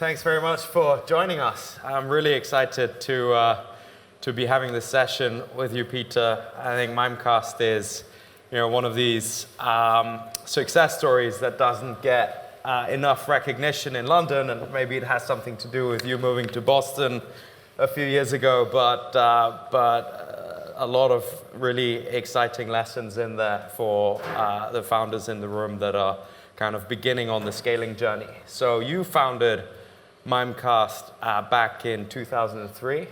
Thanks very much for joining us. I'm really excited to be having this session with you, Peter. I think Mimecast is, one of these success stories that doesn't get enough recognition in London, and maybe it has something to do with you moving to Boston a few years ago. But a lot of really exciting lessons in there for the founders in the room that are kind of beginning on the scaling journey. So you founded Mimecast back in 2003,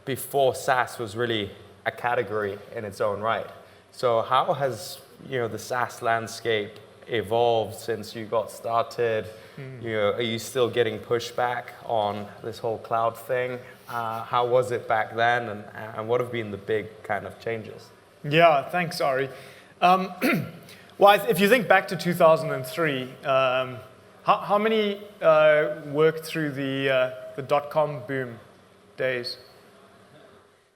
before SaaS was really a category in its own right. So how has the SaaS landscape evolved since you got started? Are you still getting pushback on this whole cloud thing? How was it back then, and what have been the big kind of changes? Yeah, thanks, Ari. Well, if you think back to 2003, how many worked through the dot-com boom days?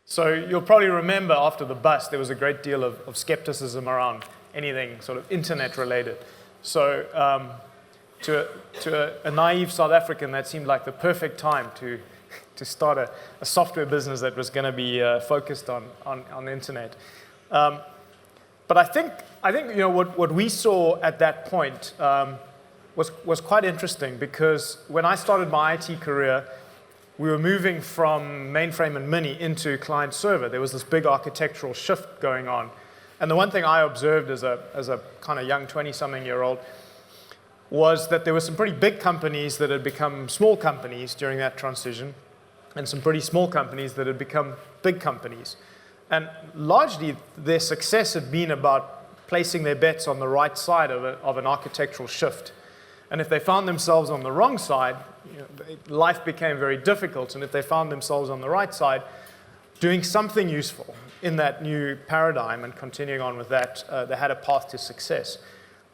So you'll probably remember after the bust, there was a great deal of skepticism around anything sort of internet-related. So to a naive South African, that seemed like the perfect time to start a software business that was going to be focused on the internet. But I think what we saw at that point was quite interesting, because when I started my IT career, we were moving from mainframe and mini into client server. There was this big architectural shift going on. And the one thing I observed as a kind of young 20-something-year-old was that there were some pretty big companies that had become small companies during that transition, and some pretty small companies that had become big companies. And largely, their success had been about placing their bets on the right side of an architectural shift. And if they found themselves on the wrong side, life became very difficult. And if they found themselves on the right side, doing something useful in that new paradigm and continuing on with that, they had a path to success.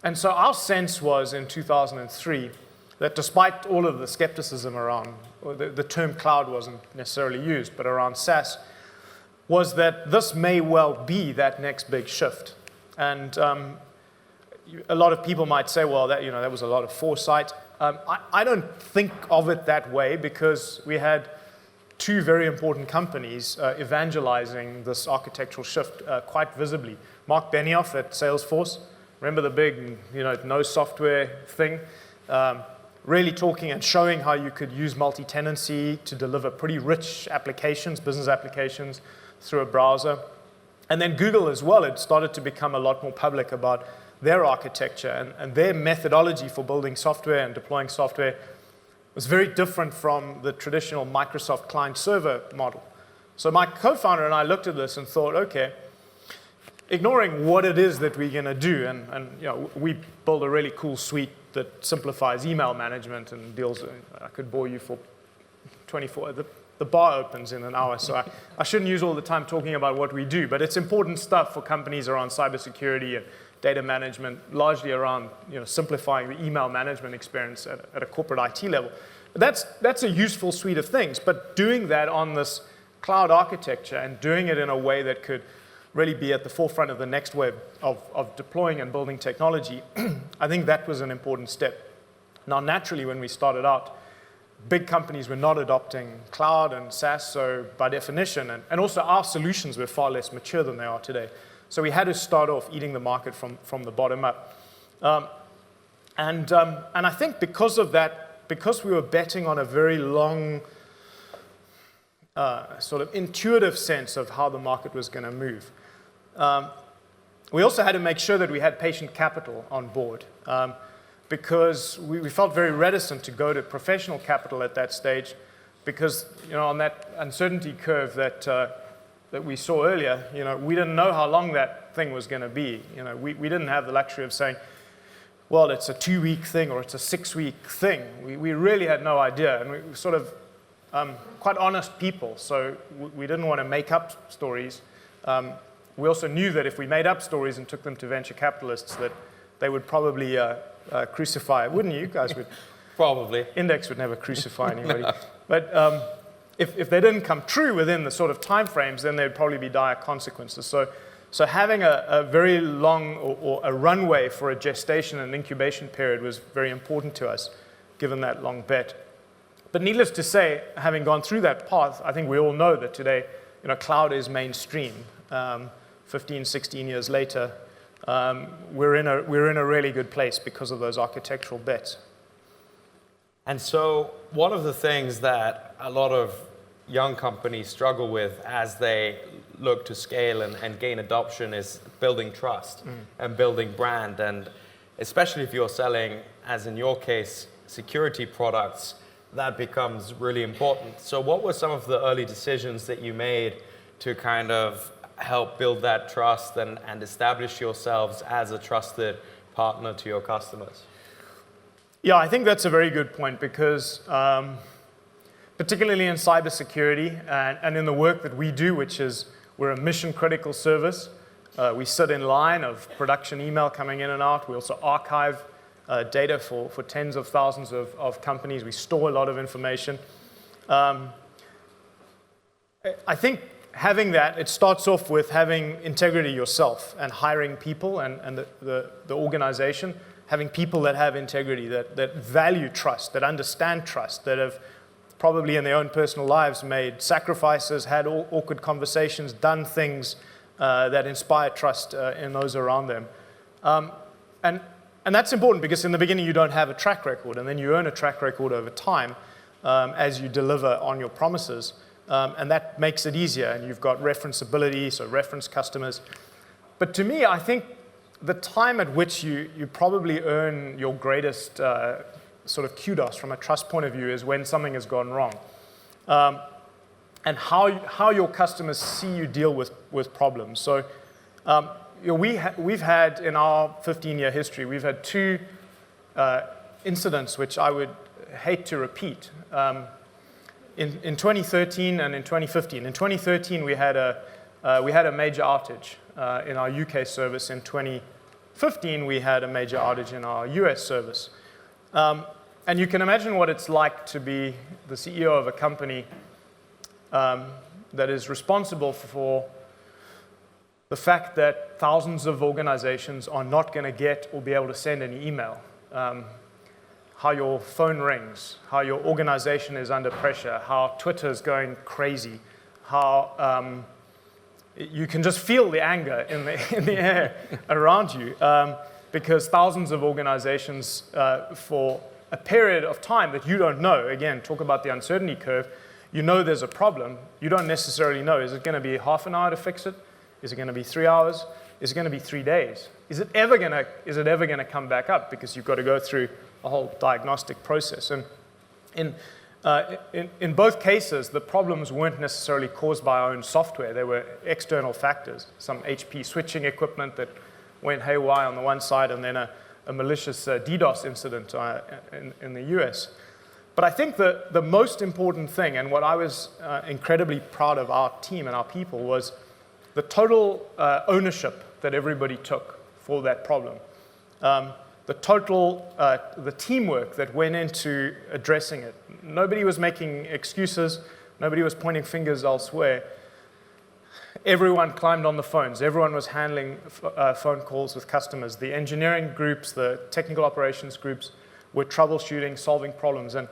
And so our sense was in 2003 that despite all of the skepticism around, the term cloud wasn't necessarily used, but around SaaS, was that this may well be that next big shift. And a lot of people might say, well, that was a lot of foresight. I don't think of it that way, because we had two very important companies evangelizing this architectural shift quite visibly. Mark Benioff at Salesforce, remember the big no software thing? Really talking and showing how you could use multi-tenancy to deliver pretty rich applications, business applications, through a browser. And then Google as well had started to become a lot more public about their architecture, and their methodology for building software and deploying software was very different from the traditional Microsoft client-server model. So my co-founder and I looked at this and thought, okay, ignoring what it is that we're going to do, and we build a really cool suite that simplifies email management and deals. I could bore you for 24. The bar opens in an hour, so I shouldn't use all the time talking about what we do, but it's important stuff for companies around cybersecurity and data management, largely around simplifying the email management experience at a corporate IT level. That's a useful suite of things, but doing that on this cloud architecture and doing it in a way that could really be at the forefront of the next wave of deploying and building technology, I think that was an important step. Now, naturally, when we started out, big companies were not adopting cloud and SaaS, so by definition, and also our solutions were far less mature than they are today. So we had to start off eating the market from the bottom up. And I think because of that, because we were betting on a very long, sort of intuitive sense of how the market was going to move, we also had to make sure that we had patient capital on board. Because we felt very reticent to go to professional capital at that stage, because on that uncertainty curve that we saw earlier, we didn't know how long that thing was going to be. We didn't have the luxury of saying, well, it's a 2-week thing or it's a 6-week thing. We really had no idea, and we were sort of quite honest people, so we didn't want to make up stories. We also knew that if we made up stories and took them to venture capitalists, that they would probably crucify it, wouldn't you guys? Would Probably. Index would never crucify anybody. No. But if they didn't come true within the sort of time frames, then there'd probably be dire consequences. So having a very long or a runway for a gestation and incubation period was very important to us, given that long bet. But needless to say, having gone through that path, I think we all know that today, cloud is mainstream. 15, 16 years later, we're in a really good place because of those architectural bets. And so one of the things that a lot of young companies struggle with as they look to scale and gain adoption is building trust and building brand. And especially if you're selling, as in your case, security products, that becomes really important. So what were some of the early decisions that you made to kind of help build that trust and establish yourselves as a trusted partner to your customers? Yeah, I think that's a very good point because particularly in cybersecurity and in the work that we do, which is we're a mission-critical service. We sit in line of production email coming in and out. We also archive data for tens of thousands of companies. We store a lot of information. I think having that, it starts off with having integrity yourself and hiring people and the organization, having people that have integrity, that value trust, that understand trust, that have probably in their own personal lives made sacrifices, had awkward conversations, done things that inspire trust in those around them. And that's important because in the beginning you don't have a track record, and then you earn a track record over time as you deliver on your promises. And that makes it easier, and you've got referenceability, so reference customers. But to me, I think the time at which you probably earn your greatest sort of kudos from a trust point of view is when something has gone wrong. And how your customers see you deal with problems. So we've had, in our 15-year history, we've had two incidents which I would hate to repeat. In 2013 and in 2015. In 2013, we had a major outage in our UK service. In 2015, we had a major outage in our US service. And you can imagine what it's like to be the CEO of a company that is responsible for the fact that thousands of organizations are not going to get or be able to send any email. How your phone rings, how your organization is under pressure, how Twitter is going crazy, how you can just feel the anger in the air around you because thousands of organizations for a period of time that you don't know, again, talk about the uncertainty curve, you know there's a problem, you don't necessarily know, is it going to be half an hour to fix it? Is it going to be 3 hours? Is it going to be 3 days? Is it ever going to come back up? Because you've got to go through a whole diagnostic process. And in both cases, the problems weren't necessarily caused by our own software. They were external factors, some HP switching equipment that went haywire on the one side, and then a malicious DDoS incident in the US. But I think the most important thing, and what I was incredibly proud of our team and our people, was the total ownership that everybody took for that problem. The teamwork that went into addressing it. Nobody was making excuses. Nobody was pointing fingers elsewhere. Everyone climbed on the phones. Everyone was handling phone calls with customers. The engineering groups, the technical operations groups were troubleshooting, solving problems. And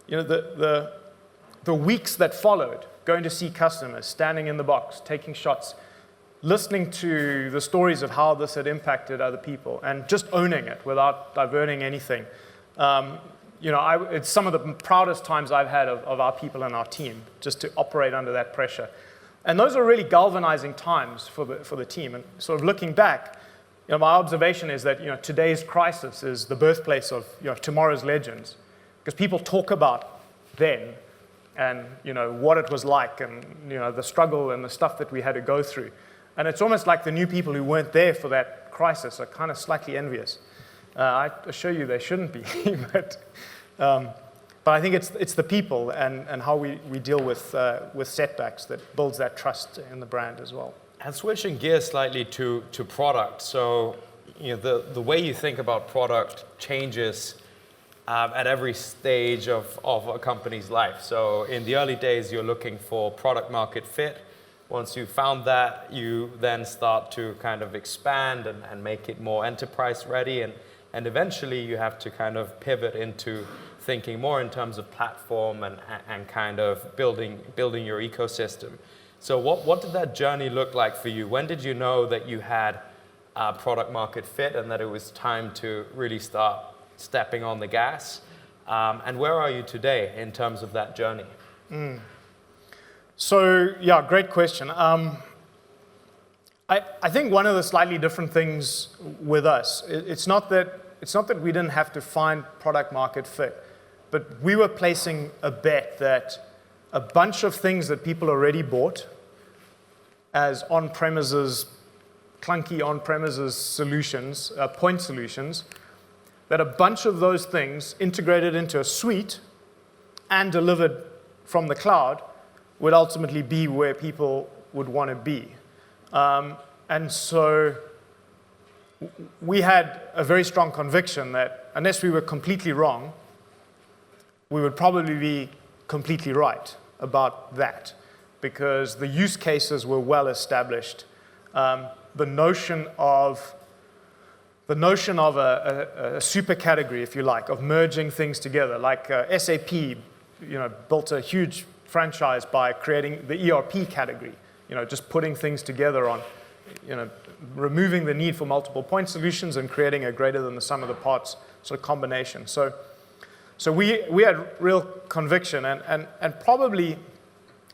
the weeks that followed, going to see customers, standing in the box, taking shots, listening to the stories of how this had impacted other people, and just owning it without diverting anything. It's some of the proudest times I've had of our people and our team, just to operate under that pressure. And those are really galvanizing times for the team. And sort of looking back, my observation is that today's crisis is the birthplace of tomorrow's legends, because people talk about then and what it was like, and the struggle and the stuff that we had to go through. And it's almost like the new people who weren't there for that crisis are kind of slightly envious. I assure you they shouldn't be, but I think it's the people and how we deal with setbacks that builds that trust in the brand as well. And switching gears slightly to product, so the way you think about product changes at every stage of a company's life. So in the early days, you're looking for product market fit. Once you've found that, you then start to kind of expand and make it more enterprise ready. And eventually, you have to kind of pivot into thinking more in terms of platform and kind of building your ecosystem. So what did that journey look like for you? When did you know that you had product market fit and that it was time to really start stepping on the gas? And where are you today in terms of that journey? So, yeah, great question. I think one of the slightly different things with us, it's not that we didn't have to find product market fit, but we were placing a bet that a bunch of things that people already bought as on-premises, clunky on-premises solutions, point solutions, that a bunch of those things integrated into a suite and delivered from the cloud would ultimately be where people would want to be. And so we had a very strong conviction that unless we were completely wrong, we would probably be completely right about that, because the use cases were well established. The notion of a super category, if you like, of merging things together, like SAP, built a huge franchise by creating the ERP category, just putting things together on, removing the need for multiple point solutions and creating a greater than the sum of the parts sort of combination. So we had real conviction and probably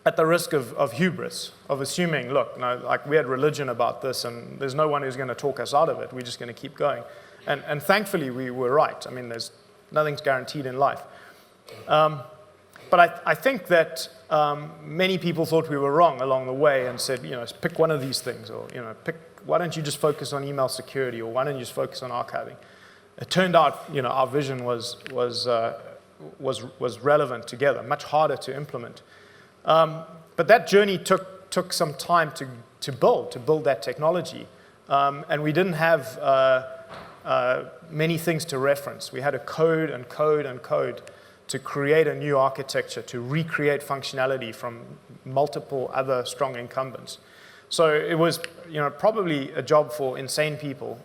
at the risk of hubris, of assuming, look, like we had religion about this and there's no one who's going to talk us out of it. We're just going to keep going. And thankfully we were right. I mean, nothing's guaranteed in life. But I think that many people thought we were wrong along the way and said, pick one of these things, or why don't you just focus on email security, or why don't you just focus on archiving? It turned out, our vision was relevant together, much harder to implement. But that journey took some time to build that technology, and we didn't have many things to reference. We had to code and code and code to create a new architecture, to recreate functionality from multiple other strong incumbents. So it was, probably a job for insane people.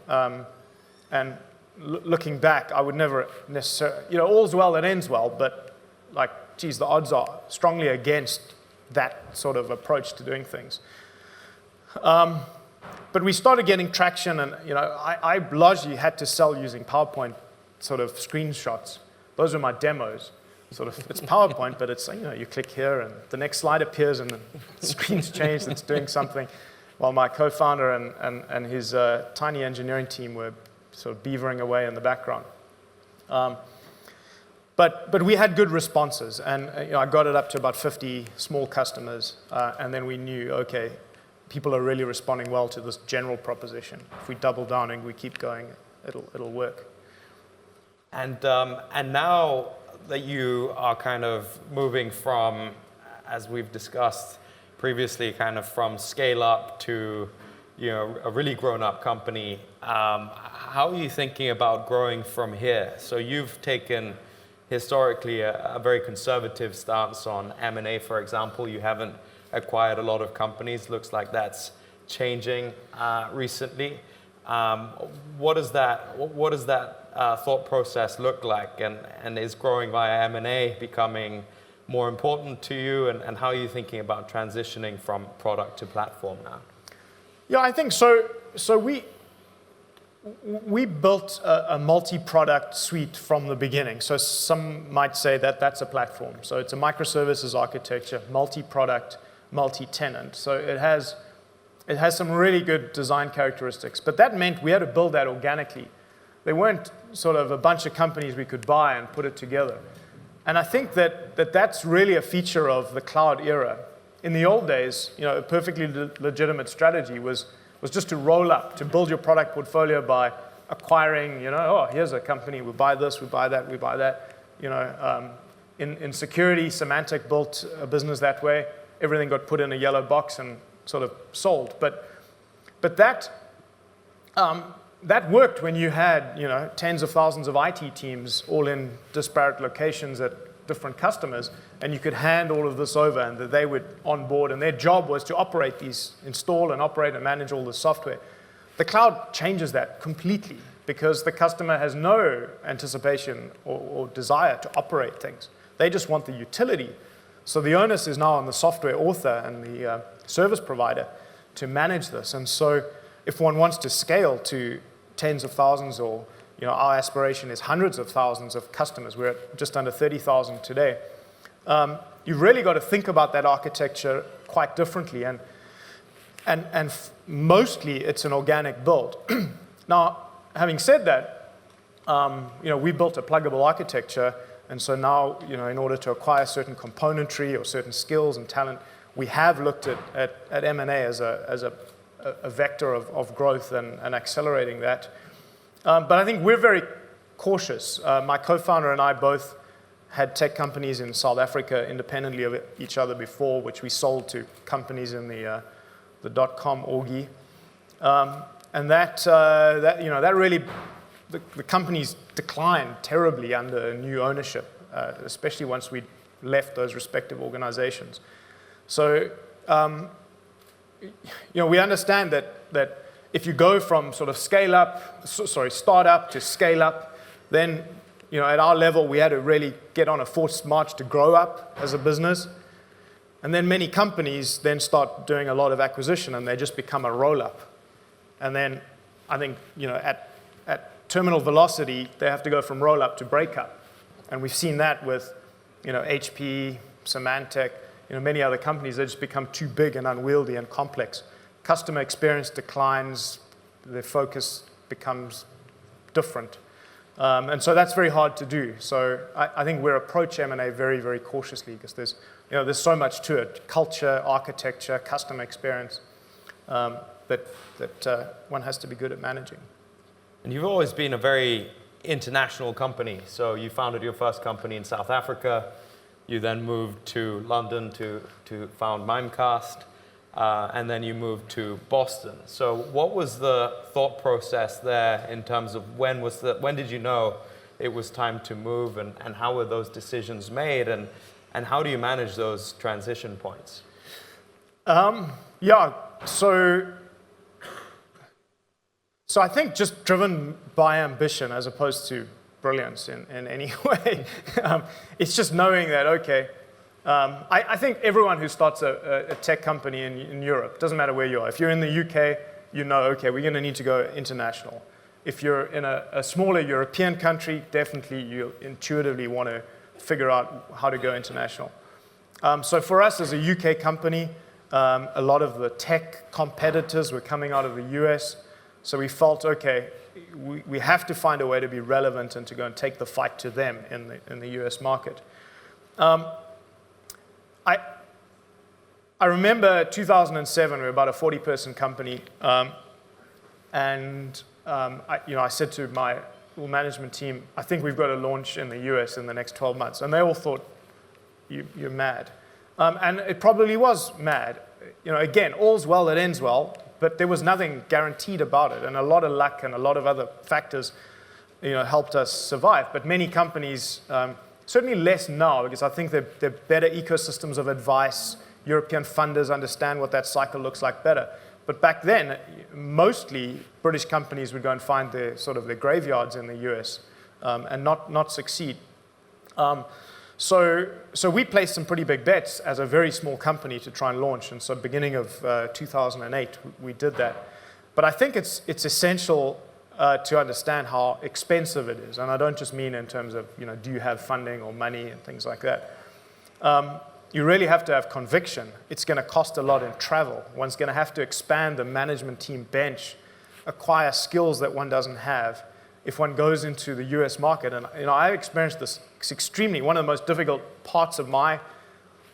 And looking back, I would never necessarily, all's well that ends well, but the odds are strongly against that sort of approach to doing things. But we started getting traction, and I largely had to sell using PowerPoint sort of screenshots. Those were my demos. Sort of, it's PowerPoint, but it's, you click here and the next slide appears and the screen's changed, it's doing something, while my co-founder and his tiny engineering team were sort of beavering away in the background. But we had good responses, and I got it up to about 50 small customers, and then we knew, okay, people are really responding well to this general proposition. If we double down and we keep going, it'll work. And now that you are kind of moving from, as we've discussed previously, kind of from scale up to a really grown up company, how are you thinking about growing from here? So you've taken historically a very conservative stance on M&A, for example. You haven't acquired a lot of companies. Looks like that's changing recently. What does that thought process look like, and is growing via M&A becoming more important to you, and how are you thinking about transitioning from product to platform now? Yeah, I think so. So we built a multi-product suite from the beginning. So some might say that that's a platform. So it's a microservices architecture, multi-product, multi-tenant. So it has some really good design characteristics, but that meant we had to build that organically. There weren't sort of a bunch of companies we could buy and put it together. And I think that's really a feature of the cloud era. In the old days, a perfectly legitimate strategy was just to roll up, to build your product portfolio by acquiring, here's a company, we buy this, we buy that, we buy that. In security, Symantec built a business that way. Everything got put in a yellow box and sort of sold. But that worked when you had tens of thousands of IT teams all in disparate locations at different customers, and you could hand all of this over, and that they would onboard, and their job was to operate these, install and operate and manage all the software. The cloud changes that completely. because the customer has no anticipation or desire to operate things. They just want the utility. So the onus is now on the software author and the service provider to manage this. And so if one wants to scale to tens of thousands, or our aspiration is hundreds of thousands of customers, we're at just under 30,000 today, you've really got to think about that architecture quite differently. And mostly it's an organic build. Now, having said that, we built a pluggable architecture, and so now, in order to acquire certain componentry or certain skills and talent, we have looked at M&A as a vector of growth and accelerating that. But I think we're very cautious. My co-founder and I both had tech companies in South Africa independently of each other before, which we sold to companies in the .com orgy. And that really, the companies declined terribly under new ownership, especially once we left those respective organizations. So, we understand that if you go from sort of start up to scale up, then, at our level, we had to really get on a forced march to grow up as a business. And then many companies then start doing a lot of acquisition, and they just become a roll-up. And then I think, at terminal velocity, they have to go from roll-up to break-up. And we've seen that with, HP, Symantec, many other companies. They just become too big and unwieldy and complex. Customer experience declines, their focus becomes different. And so that's very hard to do. So I think we approach M&A very, very cautiously, because there's so much to it: culture, architecture, customer experience, that one has to be good at managing. And you've always been a very international company. So you founded your first company in South Africa. You then moved to London to found Mimecast. And then you moved to Boston. So what was the thought process there in terms of when did you know it was time to move, and how were those decisions made, and how do you manage those transition points? So I think just driven by ambition as opposed to brilliance in any way. It's just knowing that, okay, I think everyone who starts a tech company in Europe, doesn't matter where you are. If you're in the UK, okay, we're going to need to go international. If you're in a smaller European country, definitely you intuitively want to figure out how to go international. So for us as a UK company, a lot of the tech competitors were coming out of the US. So we felt, okay, we have to find a way to be relevant and to go and take the fight to them in the US market. I remember 2007, we were about a 40-person company, and I said to my management team, I think we've got to launch in the US in the next 12 months. And they all thought, you're mad. And it probably was mad. Again, all's well that ends well, but there was nothing guaranteed about it. And a lot of luck and a lot of other factors, helped us survive. But many companies, certainly less now, because I think they're better ecosystems of advice. European funders understand what that cycle looks like better. But back then, mostly British companies would go and find their graveyards in the US and not succeed. So we placed some pretty big bets as a very small company to try and launch. And so beginning of 2008, we did that. But I think it's essential to understand how expensive it is. And I don't just mean in terms of, do you have funding or money and things like that. You really have to have conviction. It's going to cost a lot in travel. One's going to have to expand the management team bench, acquire skills that one doesn't have if one goes into the US market. And I experienced this extremely. One of the most difficult parts of my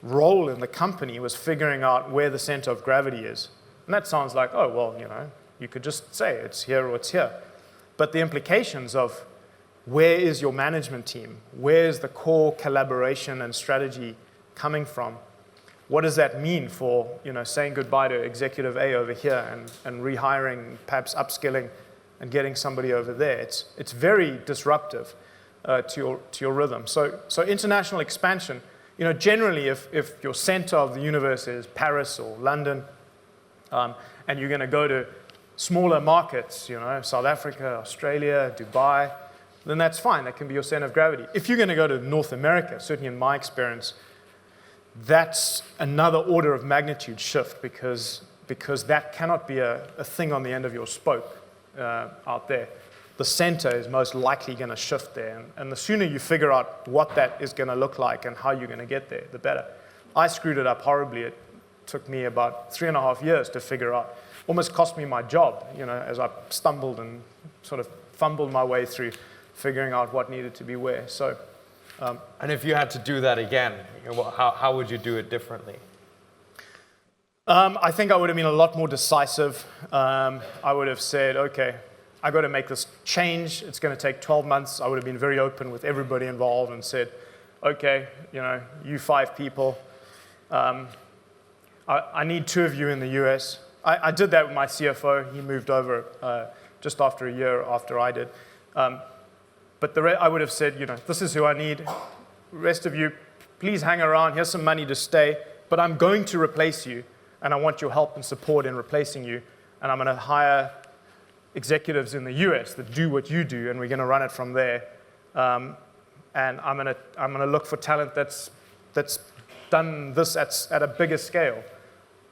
role in the company was figuring out where the center of gravity is. And that sounds like, oh, well, you could just say it's here or it's here. But the implications of where is your management team? Where's the core collaboration and strategy coming from? What does that mean for saying goodbye to executive A over here and rehiring, perhaps upskilling and getting somebody over there? It's very disruptive to your rhythm. So international expansion, generally if your center of the universe is Paris or London, and you're going to go to smaller markets, South Africa, Australia, Dubai, then that's fine. That can be your center of gravity. If you're going to go to North America, certainly in my experience, that's another order of magnitude shift because that cannot be a thing on the end of your spoke out there. The center is most likely going to shift there. And the sooner you figure out what that is going to look like and how you're going to get there, the better. I screwed it up horribly. It took me about 3.5 years to figure out. Almost cost me my job, as I stumbled and sort of fumbled my way through figuring out what needed to be where. So, and if you had to do that again, how would you do it differently? I think I would have been a lot more decisive. I would have said, okay, I got to make this change. It's going to take 12 months. I would have been very open with everybody involved and said, okay, you 5 people. I need 2 of you in the US. I did that with my CFO. He moved over just after a year after I did. But I would have said, this is who I need. The rest of you, please hang around. Here's some money to stay. But I'm going to replace you, and I want your help and support in replacing you. And I'm going to hire executives in the US that do what you do, and we're going to run it from there. And I'm going to look for talent that's done this at a bigger scale.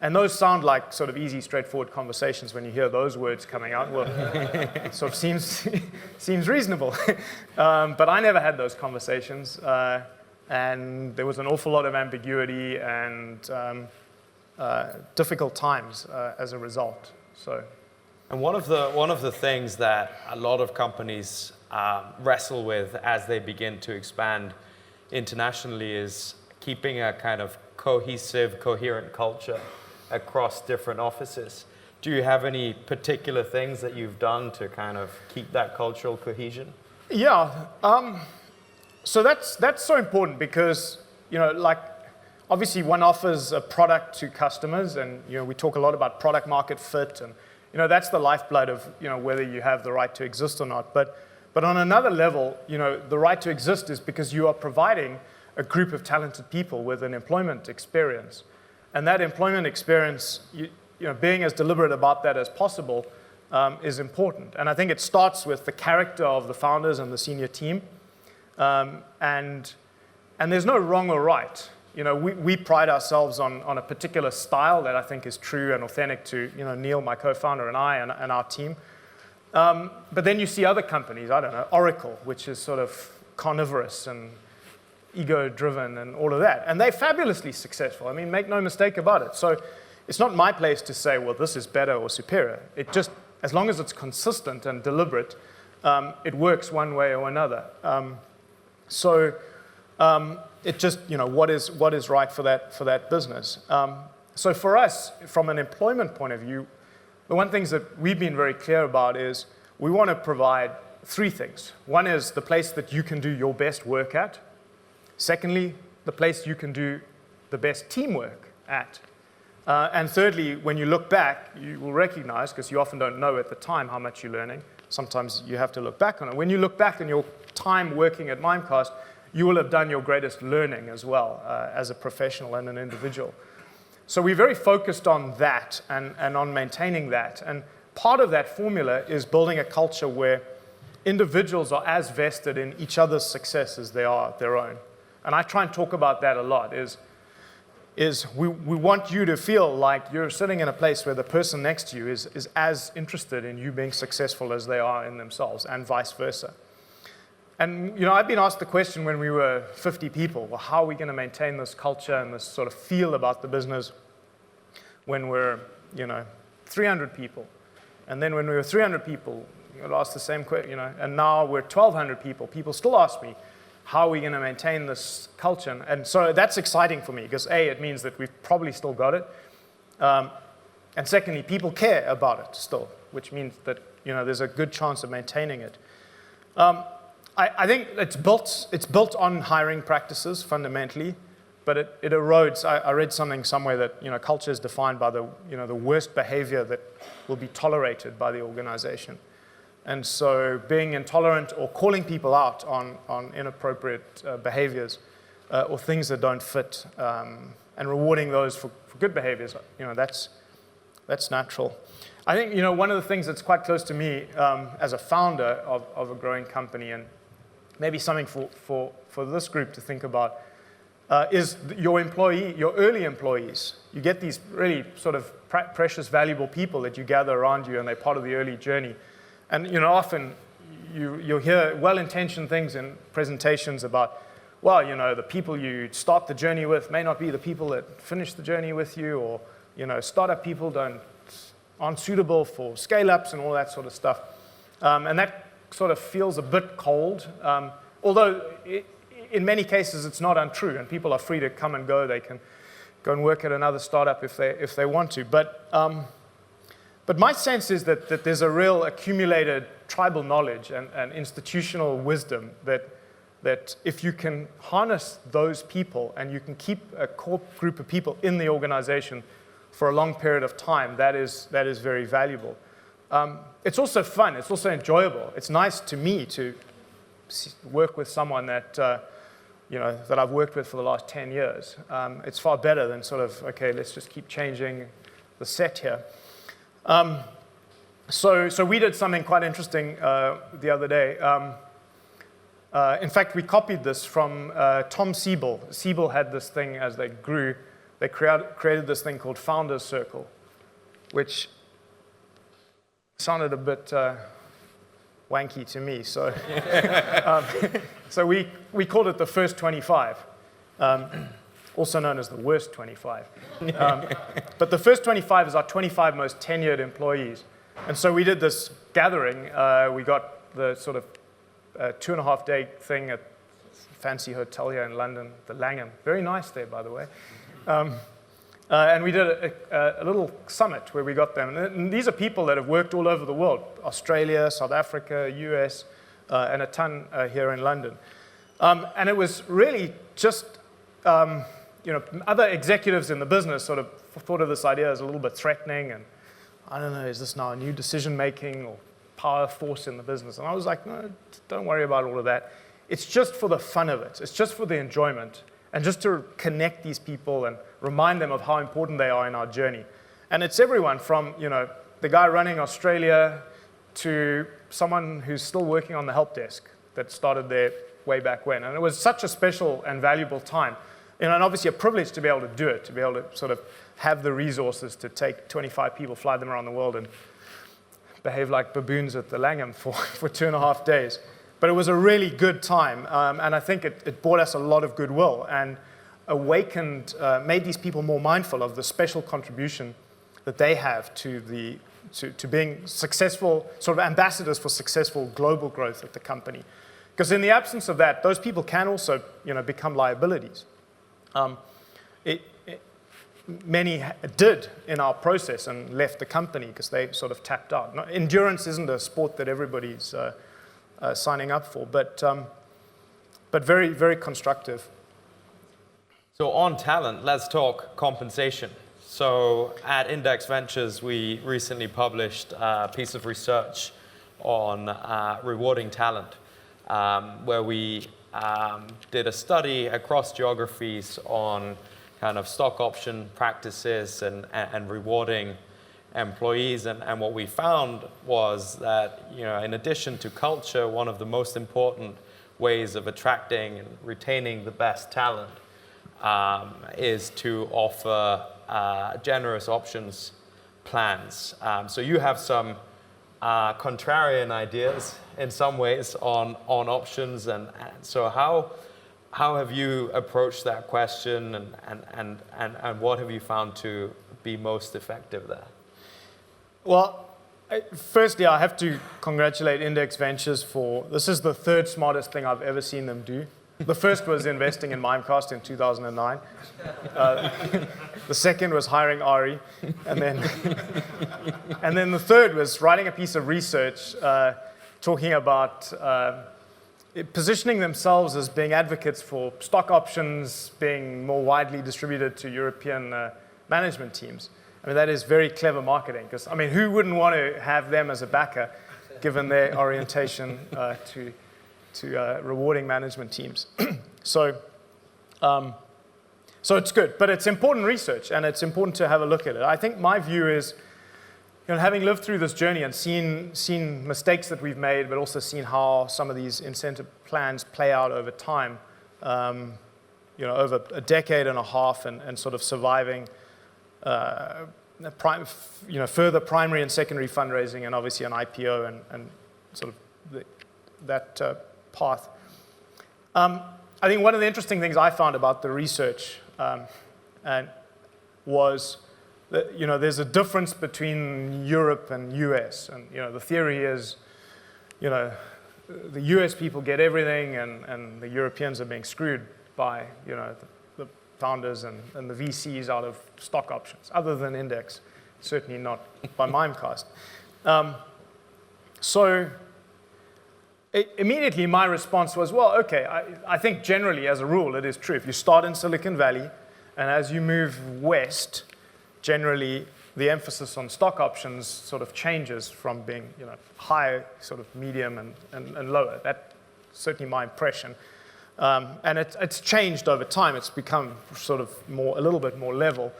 And those sound like sort of easy, straightforward conversations when you hear those words coming out. Well, it sort of seems reasonable. But I never had those conversations. And there was an awful lot of ambiguity and difficult times as a result. So, and one of the things that a lot of companies wrestle with as they begin to expand internationally is keeping a kind of cohesive, coherent culture across different offices. Do you have any particular things that you've done to kind of keep that cultural cohesion? Yeah. So that's so important because, obviously one offers a product to customers, and, we talk a lot about product market fit, and, that's the lifeblood of, whether you have the right to exist or not. But on another level, the right to exist is because you are providing a group of talented people with an employment experience. And that employment experience, being as deliberate about that as possible is important. And I think it starts with the character of the founders and the senior team. And there's no wrong or right. We pride ourselves on a particular style that I think is true and authentic to Neil, my co-founder, and I and our team. But then you see other companies, I don't know, Oracle, which is sort of carnivorous and ego-driven and all of that. And they're fabulously successful. I mean, make no mistake about it. So it's not my place to say, well, this is better or superior. It just, as long as it's consistent and deliberate, it works one way or another. It just, what is right for that business. So for us, from an employment point of view, the one things that we've been very clear about is we want to provide 3 things. One is the place that you can do your best work at. Secondly, the place you can do the best teamwork at. And thirdly, when you look back, you will recognize, because you often don't know at the time how much you're learning, sometimes you have to look back on it. When you look back on your time working at Mimecast, you will have done your greatest learning as well as a professional and an individual. So we're very focused on that and on maintaining that. And part of that formula is building a culture where individuals are as vested in each other's success as they are their own. And I try and talk about that a lot, is we want you to feel like you're sitting in a place where the person next to you is as interested in you being successful as they are in themselves, and vice versa. And, I've been asked the question when we were 50 people, well, how are we going to maintain this culture and this sort of feel about the business when we're, 300 people? And then when we were 300 people, you'll ask the same question, and now we're 1,200 people. People still ask me, how are we going to maintain this culture? And so that's exciting for me because A, it means that we've probably still got it. And secondly, people care about it still, which means that, there's a good chance of maintaining it. I think it's built on hiring practices fundamentally, but it erodes. I read something somewhere that, culture is defined by the worst behavior that will be tolerated by the organization. And so being intolerant or calling people out on inappropriate behaviors or things that don't fit and rewarding those for good behaviors, That's natural. I think, one of the things that's quite close to me as a founder of a growing company, and maybe something for this group to think about, is your early employees. You get these really sort of precious, valuable people that you gather around you, and they're part of the early journey. And often you'll hear well-intentioned things in presentations about, well, the people you start the journey with may not be the people that finish the journey with you, or startup people aren't suitable for scale-ups and all that sort of stuff. And that sort of feels a bit cold, although in many cases it's not untrue, and people are free to come and go. They can go and work at another startup if they want to. But my sense is that there's a real accumulated tribal knowledge and institutional wisdom that if you can harness those people and you can keep a core group of people in the organization for a long period of time, that is very valuable. It's also fun. It's also enjoyable. It's nice to me to work with someone that that I've worked with for the last 10 years. It's far better than sort of, okay, let's just keep changing the set here. So we did something quite interesting the other day. In fact, we copied this from Tom Siebel. Siebel had this thing as they grew. They created this thing called Founders Circle, which sounded a bit wanky to me. So, so we called it the first 25, also known as the worst 25. But the first 25 is our 25 most tenured employees. And so we did this gathering. We got the sort of 2.5-day thing at a fancy hotel here in London, the Langham. Very nice there, by the way. And we did a little summit where we got them. And these are people that have worked all over the world: Australia, South Africa, US, and a ton here in London. And it was really just, other executives in the business sort of thought of this idea as a little bit threatening. And I don't know, is this now a new decision-making or power force in the business? And I was like, no, don't worry about all of that. It's just for the fun of it. It's just for the enjoyment. And just to connect these people and remind them of how important they are in our journey. And it's everyone from, the guy running Australia to someone who's still working on the help desk that started there way back when. And it was such a special and valuable time. And obviously a privilege to be able to do it, to be able to sort of have the resources to take 25 people, fly them around the world, and behave like baboons at the Langham for 2.5 days. But it was a really good time, and I think it brought us a lot of goodwill and made these people more mindful of the special contribution that they have to being successful, sort of ambassadors for successful global growth at the company. Because in the absence of that, those people can also, become liabilities. Many did in our process and left the company because they sort of tapped out. Endurance isn't a sport that everybody's signing up for, but very, very constructive. So on talent, let's talk compensation. So at Index Ventures, we recently published a piece of research on rewarding talent, where we did a study across geographies on kind of stock option practices and rewarding employees, and what we found was that in addition to culture, one of the most important ways of attracting and retaining the best talent is to offer generous options plans. So you have some contrarian ideas in some ways on options, and so how have you approached that question, and what have you found to be most effective there? Well, firstly, I have to congratulate Index Ventures this is the third smartest thing I've ever seen them do. The first was investing in Mimecast in 2009. The second was hiring Ari. And then the third was writing a piece of research talking about positioning themselves as being advocates for stock options being more widely distributed to European management teams. I mean, that is very clever marketing, because, who wouldn't want to have them as a backer, given their orientation to rewarding management teams? So it's good, but it's important research, and it's important to have a look at it. I think my view is having lived through this journey and seen mistakes that we've made, but also seen how some of these incentive plans play out over time, over a decade and a half, and sort of surviving further primary and secondary fundraising, and obviously an IPO and sort of that path. I think one of the interesting things I found about the research was that there's a difference between Europe and US, and the theory is the US people get everything, and the Europeans are being screwed by the founders and the VCs out of stock options, other than index, certainly not by Mimecast. So immediately my response was, well, okay, I think generally as a rule it is true. If you start in Silicon Valley and as you move west, generally the emphasis on stock options sort of changes from being high, sort of medium and lower. That's certainly my impression. And it's changed over time. It's become sort of a little bit more level.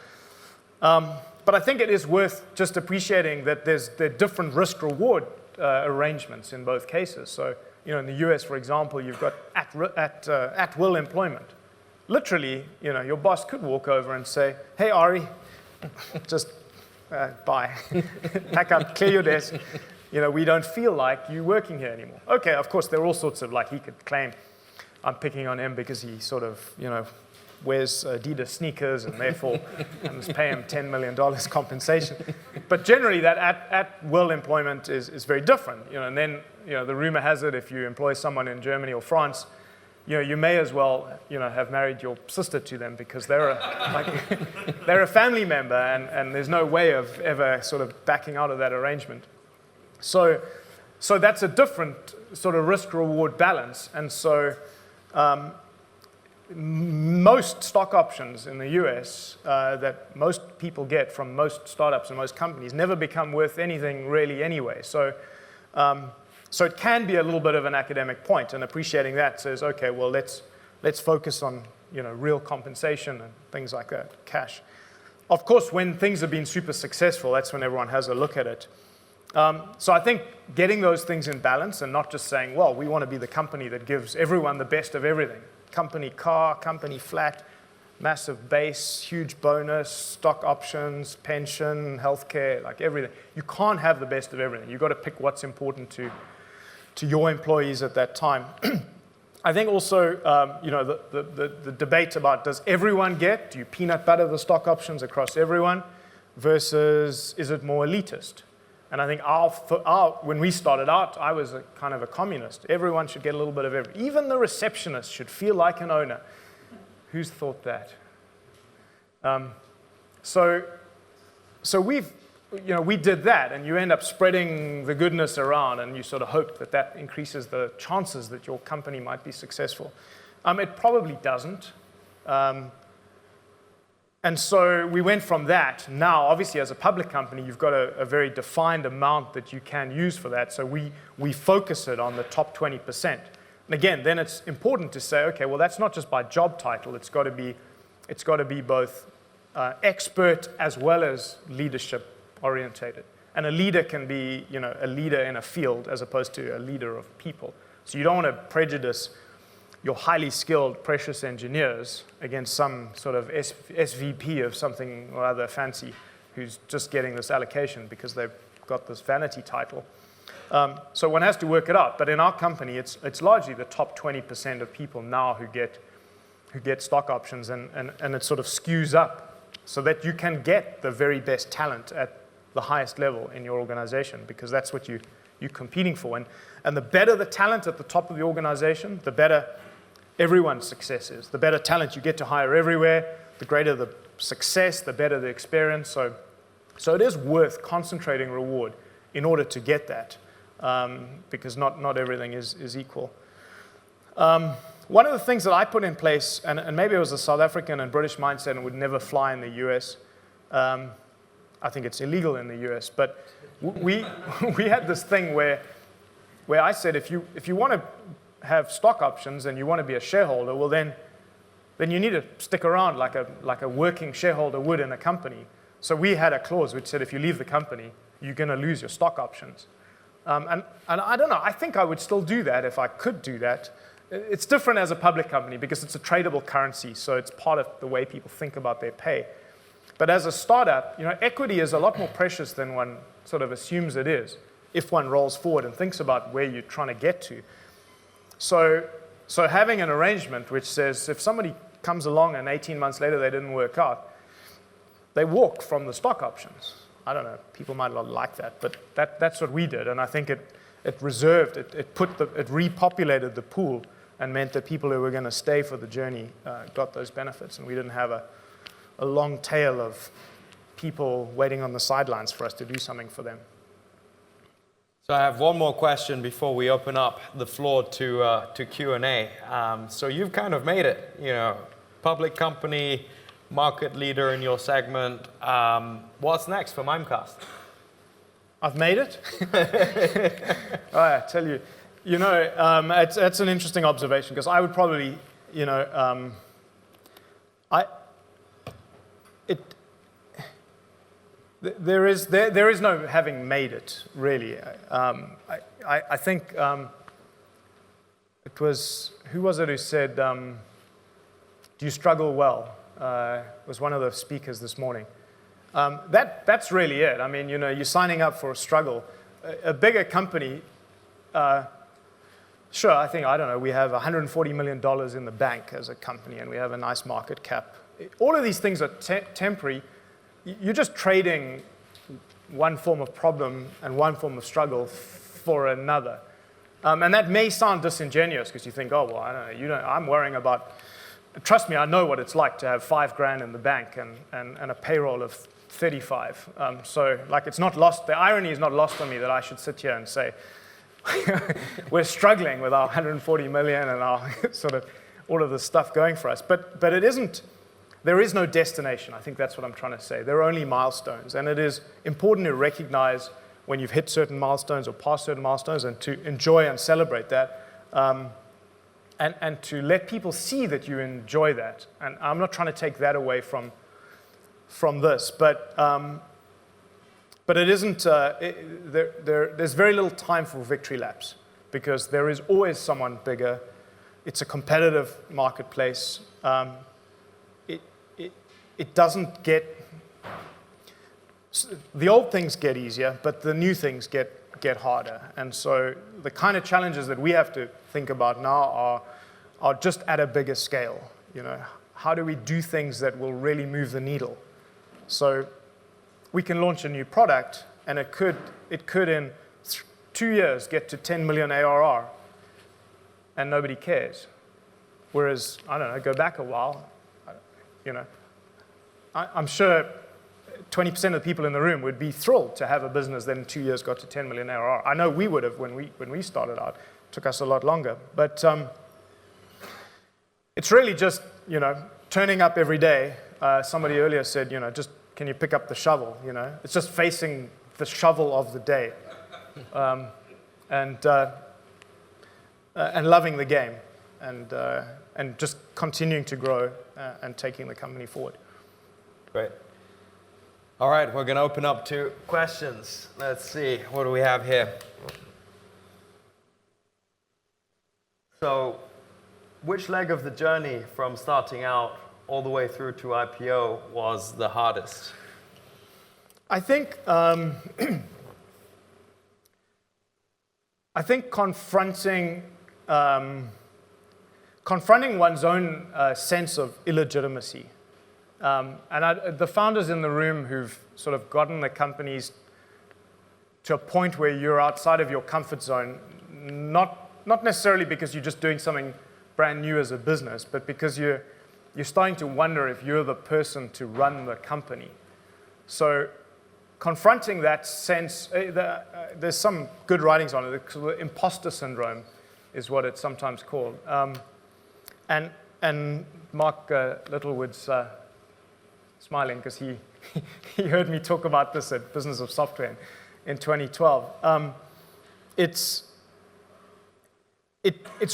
But I think it is worth just appreciating that there are different risk-reward arrangements in both cases. So, in the US, for example, you've got at-will employment. Literally, your boss could walk over and say, "Hey, Ari, just bye. Pack up, clear your desk. We don't feel like you working here anymore." Okay, of course, there are all sorts of, he could claim, I'm picking on him because he sort of, wears Adidas sneakers, and therefore I must pay him $10 million compensation. But generally, that at-will employment is very different. And then, the rumor has it, if you employ someone in Germany or France, you may as well, have married your sister to them, because they're a family member, and there's no way of ever sort of backing out of that arrangement. So that's a different sort of risk-reward balance, and so. Most stock options in the US that most people get from most startups and most companies never become worth anything really anyway. So it can be a little bit of an academic point, and appreciating that says, okay, well, let's focus on real compensation and things like that, cash. Of course, when things have been super successful, that's when everyone has a look at it. So I think getting those things in balance, and not just saying, well, we want to be the company that gives everyone the best of everything. Company car, company flat, massive base, huge bonus, stock options, pension, healthcare, everything. You can't have the best of everything. You've got to pick what's important to your employees at that time. I think also, the debate about, does everyone get? Do you peanut butter the stock options across everyone? Versus, is it more elitist? And I think when we started out, I was kind of a communist. Everyone should get a little bit of everything. Even the receptionist should feel like an owner. Who's thought that? So we did that, and you end up spreading the goodness around, and you sort of hope that increases the chances that your company might be successful. It probably doesn't. And so we went from that. Now, obviously, as a public company, you've got a very defined amount that you can use for that. So we focus it on the top 20%. And again, then it's important to say, okay, well, that's not just by job title. It's got to be both expert as well as leadership orientated. And a leader can be, a leader in a field as opposed to a leader of people. So you don't want to prejudice your highly skilled, precious engineers against some sort of SVP of something or other fancy who's just getting this allocation because they've got this vanity title. So one has to work it out. But in our company, it's largely the top 20% of people now who get stock options, and it sort of skews up so that you can get the very best talent at the highest level in your organization, because that's what you're competing for. And the better the talent at the top of the organization, the better everyone's success is. The better talent you get to hire everywhere, the greater the success, the better the experience. So it is worth concentrating reward in order to get that, because not everything is equal. One of the things that I put in place, and maybe it was a South African and British mindset and would never fly in the US. I think it's illegal in the US, but we had this thing where I said, if you want to have stock options and you want to be a shareholder, well then you need to stick around like a working shareholder would in a company. So we had a clause which said, if you leave the company, you're going to lose your stock options. And I don't know, I think I would still do that if I could do that. It's different as a public company because it's a tradable currency, so it's part of the way people think about their pay. But as a startup, equity is a lot more precious than one sort of assumes it is if one rolls forward and thinks about where you're trying to get to. So having an arrangement which says if somebody comes along and 18 months later they didn't work out, they walk from the stock options. I don't know, people might not like that, but that's what we did, and I think it repopulated the pool and meant that people who were going to stay for the journey got those benefits, and we didn't have a long tail of people waiting on the sidelines for us to do something for them. So I have one more question before we open up the floor to Q&A. So you've kind of made it, public company, market leader in your segment. What's next for Mimecast? I've made it? I tell you, it's an interesting observation because I would probably, there is no having made it, really. I think it was, who was it who said, do you struggle well? Was one of the speakers this morning. That's really it. I mean, you're signing up for a struggle. A bigger company, sure, I don't know, we have $140 million in the bank as a company, and we have a nice market cap. All of these things are temporary. You're just trading one form of problem and one form of struggle for another. And that may sound disingenuous because you think, oh, well, I don't know, I'm worrying about, trust me, I know what it's like to have $5,000 in the bank and a payroll of 35. So it's not lost, the irony is not lost on me that I should sit here and say, we're struggling with our 140 million and our sort of all of this stuff going for us. But it isn't, there is no destination. I think that's what I'm trying to say. There are only milestones. And it is important to recognize when you've hit certain milestones or passed certain milestones and to enjoy and celebrate that. And to let people see that you enjoy that. And I'm not trying to take that away from this. But it isn't, there's very little time for victory laps because there is always someone bigger. It's a competitive marketplace. It doesn't get, the old things get easier, but the new things get harder. And so the kind of challenges that we have to think about now are just at a bigger scale. How do we do things that will really move the needle? So we can launch a new product, and it could in 2 years get to 10 million ARR, and nobody cares. Whereas, I don't know, go back a while, I'm sure 20% of the people in the room would be thrilled to have a business that in 2 years got to 10 million ARR. I know we would have when we started out. It took us a lot longer. But it's really just, turning up every day. Somebody earlier said, just can you pick up the shovel? It's just facing the shovel of the day, and loving the game, and just continuing to grow and taking the company forward. Great. All right, we're going to open up to questions. Let's see, what do we have here? So, which leg of the journey from starting out all the way through to IPO was the hardest? I think confronting one's own sense of illegitimacy. And the founders in the room who've sort of gotten the companies to a point where you're outside of your comfort zone, not necessarily because you're just doing something brand new as a business, but because you're starting to wonder if you're the person to run the company. So confronting that sense, there's some good writings on it. The imposter syndrome is what it's sometimes called. And Mark Littlewood's smiling because he heard me talk about this at Business of Software in 2012. It's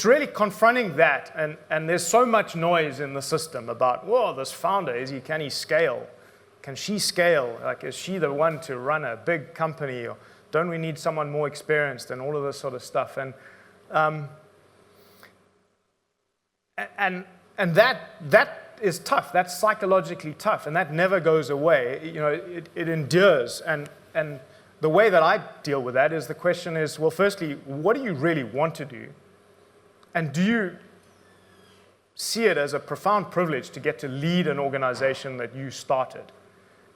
really confronting that, and there's so much noise in the system about, whoa, this founder, can he scale? can she scale? Like, is she the one to run a big company, or don't we need someone more experienced, and all of this sort of stuff? And that is tough. That's psychologically tough, and that never goes away. You know, it endures. And the way that I deal with that is, the question is, well, firstly, what do you really want to do? And do you see it as a profound privilege to get to lead an organization that you started?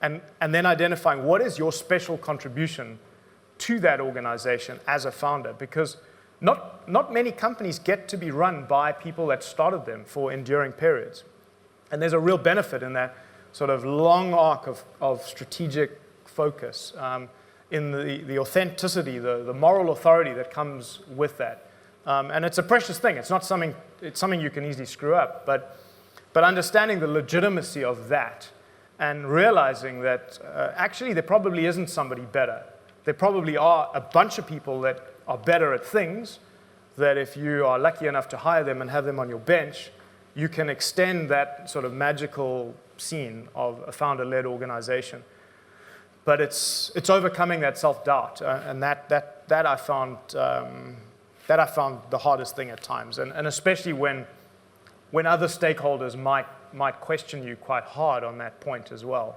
And then identifying what is your special contribution to that organization as a founder, because not many companies get to be run by people that started them for enduring periods. And there's a real benefit in that sort of long arc of strategic focus, in the authenticity, the moral authority that comes with that. And it's a precious thing. It's something you can easily screw up. But understanding the legitimacy of that, and realizing that actually there probably isn't somebody better. There probably are a bunch of people that are better at things, that if you are lucky enough to hire them and have them on your bench, you can extend that sort of magical scene of a founder-led organization. But it's overcoming that self-doubt, and that I found the hardest thing at times, and especially when other stakeholders might question you quite hard on that point as well.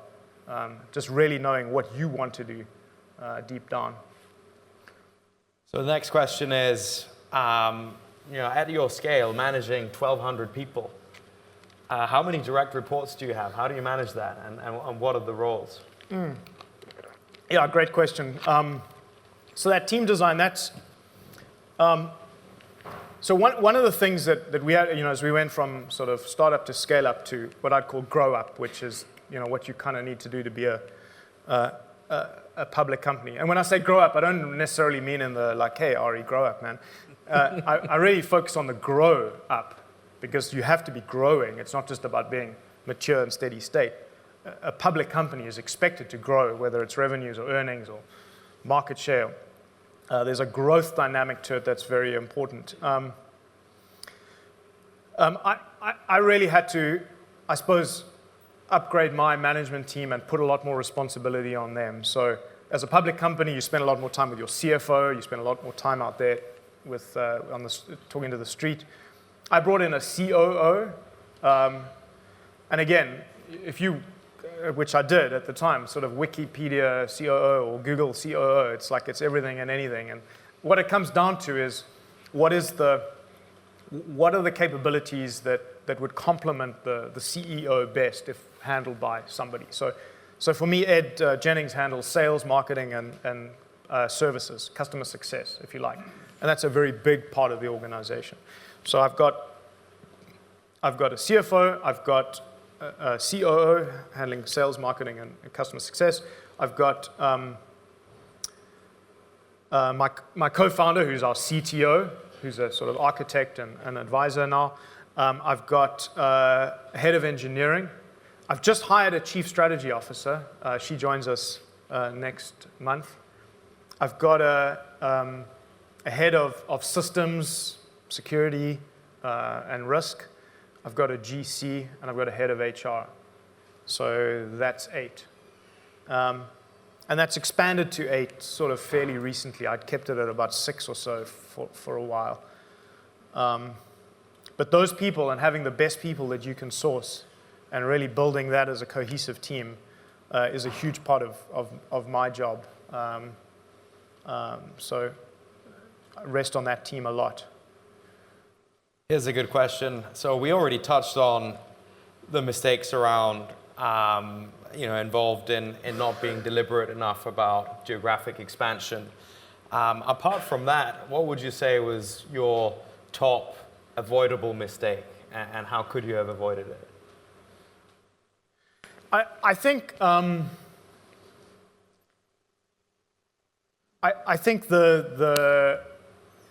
Just really knowing what you want to do deep down. So the next question is, at your scale, managing 1,200 people, how many direct reports do you have? How do you manage that, and what are the roles? Yeah, great question. So that team design, that's... So one of the things that we had, as we went from sort of startup to scale up to what I'd call grow up, which is, what you kind of need to do to be a public company. And when I say grow up, I don't necessarily mean in the like, hey, Ari, grow up, man. I really focus on the grow up, because you have to be growing. It's not just about being mature and steady state. A public company is expected to grow, whether it's revenues or earnings or market share. There's a growth dynamic to it that's very important. I really had to, I suppose, upgrade my management team and put a lot more responsibility on them. So as a public company, you spend a lot more time with your CFO, you spend a lot more time out there with talking to the street. I brought in a COO, and again, which I did at the time, sort of Wikipedia COO or Google COO. It's like it's everything and anything. And what it comes down to is, what are the capabilities that would complement the CEO best if handled by somebody? So for me, Ed Jennings handles sales, marketing, and services, customer success, if you like. And that's a very big part of the organization. So I've got a CFO, I've got a COO handling sales, marketing, and customer success. I've got my co-founder, who's our CTO, who's a sort of architect and advisor now. I've got a head of engineering. I've just hired a chief strategy officer. She joins us next month. I've got a head of systems, security, and risk. I've got a GC, and I've got a head of HR. So that's 8. And that's expanded to 8 sort of fairly recently. I'd kept it at about 6 or so for a while. But those people, and having the best people that you can source and really building that as a cohesive team is a huge part of my job. So I rest on that team a lot. Here's a good question. So we already touched on the mistakes around, involved in not being deliberate enough about geographic expansion. Apart from that, what would you say was your top avoidable mistake, and how could you have avoided it? I think I think the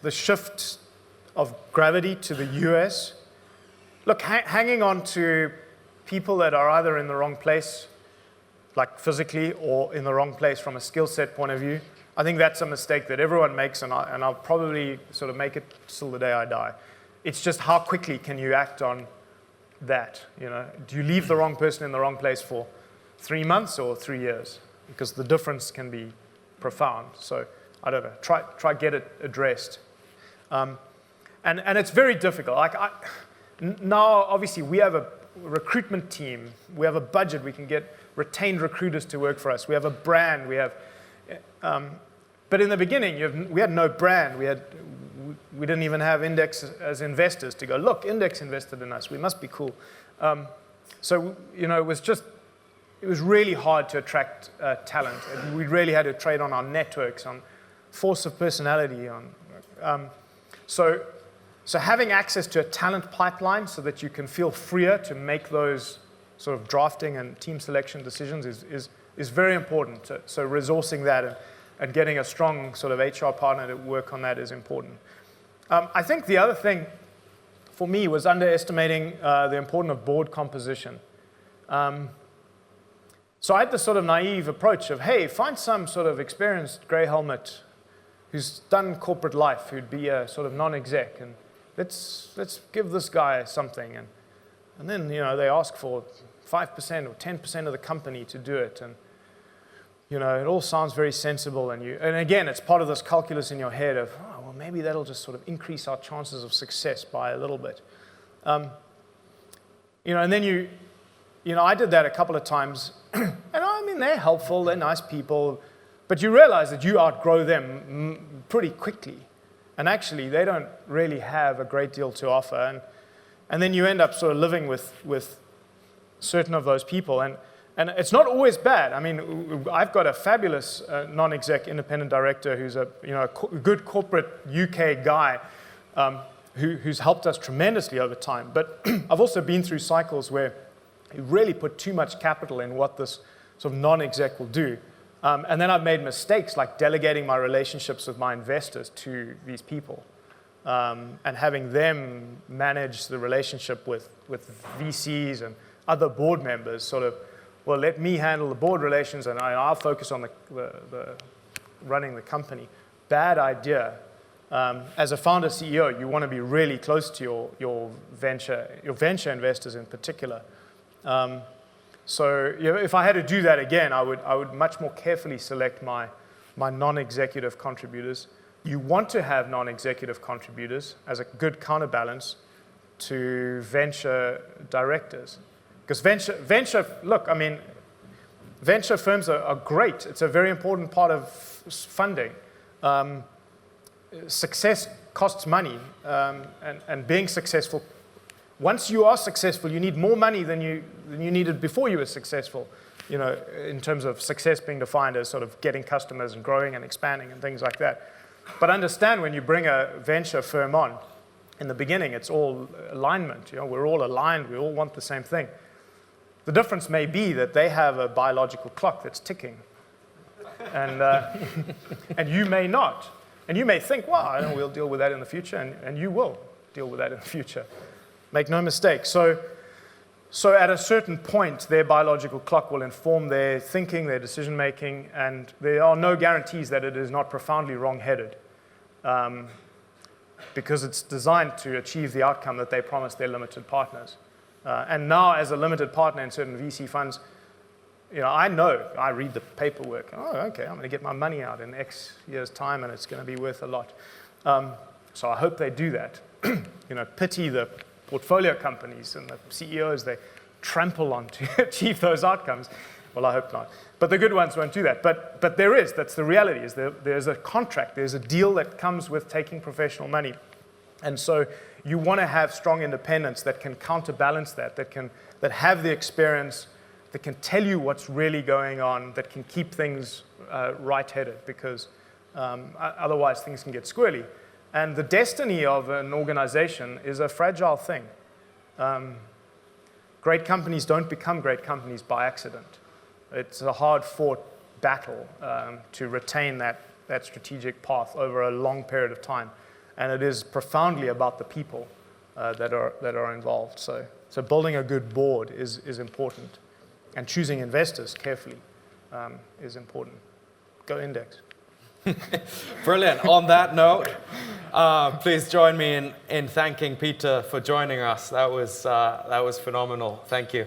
shift of gravity to the US. Look, hanging on to people that are either in the wrong place, like physically, or in the wrong place from a skill set point of view, I think that's a mistake that everyone makes, and I'll probably sort of make it till the day I die. It's just how quickly can you act on that? Do you leave the wrong person in the wrong place for 3 months or 3 years? Because the difference can be profound. So I don't know. Try get it addressed. And it's very difficult. Now, obviously, we have a recruitment team. We have a budget. We can get retained recruiters to work for us. We have a brand. We have, but in the beginning, we had no brand. We didn't even have Index as investors to go, look, Index invested in us. We must be cool. So it was really hard to attract talent. And we really had to trade on our networks, on force of personality. So having access to a talent pipeline so that you can feel freer to make those sort of drafting and team selection decisions is very important. So resourcing that and getting a strong sort of HR partner to work on that is important. I think the other thing for me was underestimating the importance of board composition. So I had this sort of naive approach of, hey, find some sort of experienced grey helmet who's done corporate life, who'd be a sort of non-exec, and let's give this guy something. And then, they ask for 5% or 10% of the company to do it. And, it all sounds very sensible. And again, it's part of this calculus in your head of, oh, well, maybe that'll just sort of increase our chances of success by a little bit. And then I did that a couple of times. And I mean, they're helpful, they're nice people. But you realize that you outgrow them pretty quickly. And actually, they don't really have a great deal to offer. And then you end up sort of living with certain of those people. And it's not always bad. I mean, I've got a fabulous non-exec independent director who's a good corporate UK guy who's helped us tremendously over time. But I've also been through cycles where you really put too much capital in what this sort of non-exec will do. And then I've made mistakes like delegating my relationships with my investors to these people and having them manage the relationship with VCs and other board members, sort of, well, let me handle the board relations and I'll focus on the running the company. Bad idea. As a founder CEO, you want to be really close to your venture investors in particular. So if I had to do that again, I would much more carefully select my non-executive contributors. You want to have non-executive contributors as a good counterbalance to venture directors. Because venture firms are great. It's a very important part of funding. Success costs money, and being successful. Once you are successful, you need more money than you needed before you were successful, in terms of success being defined as sort of getting customers and growing and expanding and things like that. But understand when you bring a venture firm on, in the beginning, it's all alignment. We're all aligned. We all want the same thing. The difference may be that they have a biological clock that's ticking, and you may not. And you may think, well, we'll deal with that in the future, and you will deal with that in the future. Make no mistake. So at a certain point, their biological clock will inform their thinking, their decision-making, and there are no guarantees that it is not profoundly wrong-headed, because it's designed to achieve the outcome that they promised their limited partners. And now, as a limited partner in certain VC funds, I read the paperwork. Oh, okay, I'm going to get my money out in X years' time, and it's going to be worth a lot. So I hope they do that. Pity the portfolio companies and the CEOs they trample on to achieve those outcomes. Well, I hope not. But the good ones won't do that. But that's the reality, is there's a contract, there's a deal that comes with taking professional money. And so you want to have strong independents that can counterbalance that have the experience, that can tell you what's really going on, that can keep things right-headed, because otherwise things can get squirrely. And the destiny of an organization is a fragile thing. Great companies don't become great companies by accident. It's a hard-fought battle to retain that strategic path over a long period of time. And it is profoundly about the people that are involved. So building a good board is important. And choosing investors carefully is important. Go Index. Brilliant. On that note, please join me in thanking Peter for joining us. That was phenomenal. Thank you.